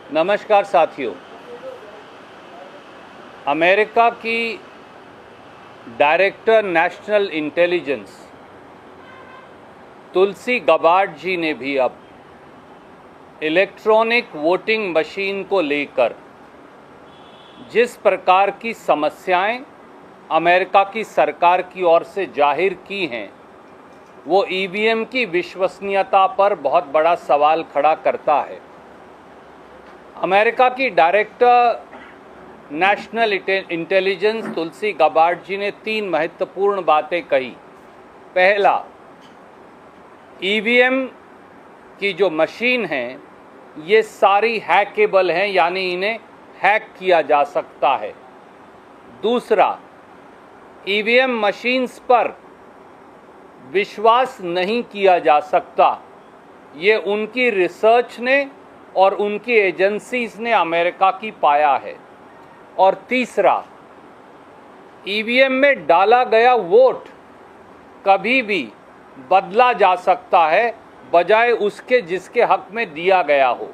नमस्कार साथियों। अमेरिका की डायरेक्टर नेशनल इंटेलिजेंस तुलसी गबार्ड जी ने भी अब इलेक्ट्रॉनिक वोटिंग मशीन को लेकर जिस प्रकार की समस्याएं अमेरिका की सरकार की ओर से जाहिर की हैं, वो ईवीएम की विश्वसनीयता पर बहुत बड़ा सवाल खड़ा करता है। अमेरिका की डायरेक्टर नेशनल इंटेलिजेंस तुलसी गबार्ड जी ने 3 महत्वपूर्ण बातें कही। पहला, ईवीएम की जो मशीन हैं ये सारी हैकेबल हैं, यानी इन्हें हैक किया जा सकता है। दूसरा, ईवीएम मशीन्स पर विश्वास नहीं किया जा सकता, ये उनकी रिसर्च ने और उनकी एजेंसीज ने अमेरिका की पाया है। और तीसरा, ईवीएम में डाला गया वोट कभी भी बदला जा सकता है बजाय उसके जिसके हक में दिया गया हो।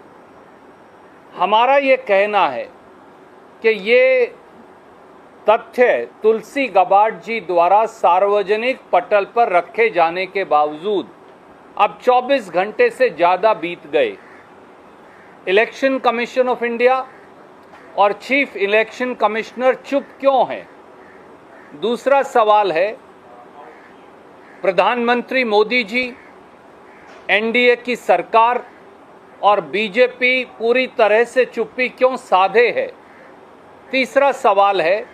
हमारा ये कहना है कि ये तथ्य तुलसी गबार्ड जी द्वारा सार्वजनिक पटल पर रखे जाने के बावजूद अब 24 घंटे से ज़्यादा बीत गए। इलेक्शन कमीशन ऑफ इंडिया और चीफ इलेक्शन कमिश्नर चुप क्यों हैं? दूसरा सवाल है, प्रधानमंत्री मोदी जी, एनडीए की सरकार और बीजेपी पूरी तरह से चुप्पी क्यों साधे है? तीसरा सवाल है,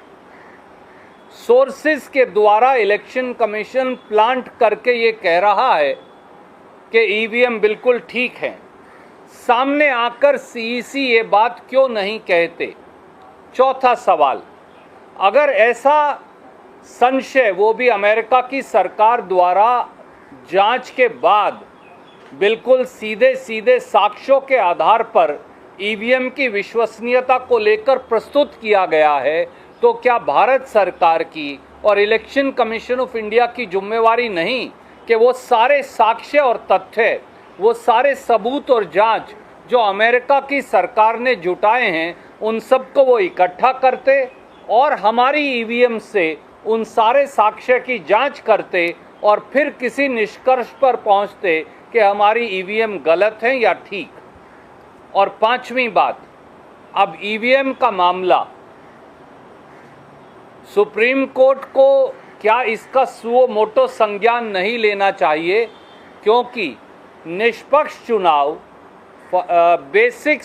सोर्सेस के द्वारा इलेक्शन कमीशन प्लांट करके ये कह रहा है कि ईवीएम बिल्कुल ठीक है, सामने आकर सीईसी ये बात क्यों नहीं कहते? चौथा सवाल, अगर ऐसा संशय वो भी अमेरिका की सरकार द्वारा जांच के बाद बिल्कुल सीधे सीधे साक्ष्यों के आधार पर ईवीएम की विश्वसनीयता को लेकर प्रस्तुत किया गया है, तो क्या भारत सरकार की और इलेक्शन कमीशन ऑफ इंडिया की जिम्मेवारी नहीं कि वो सारे साक्ष्य और तथ्य, वो सारे सबूत और जांच जो अमेरिका की सरकार ने जुटाए हैं उन सब को वो इकट्ठा करते और हमारी ईवीएम से उन सारे साक्ष्य की जांच करते और फिर किसी निष्कर्ष पर पहुंचते कि हमारी ईवीएम गलत है या ठीक? और पांचवी बात, अब ईवीएम का मामला सुप्रीम कोर्ट को क्या इसका सुओ मोटो संज्ञान नहीं लेना चाहिए, क्योंकि निष्पक्ष चुनाव बेसिक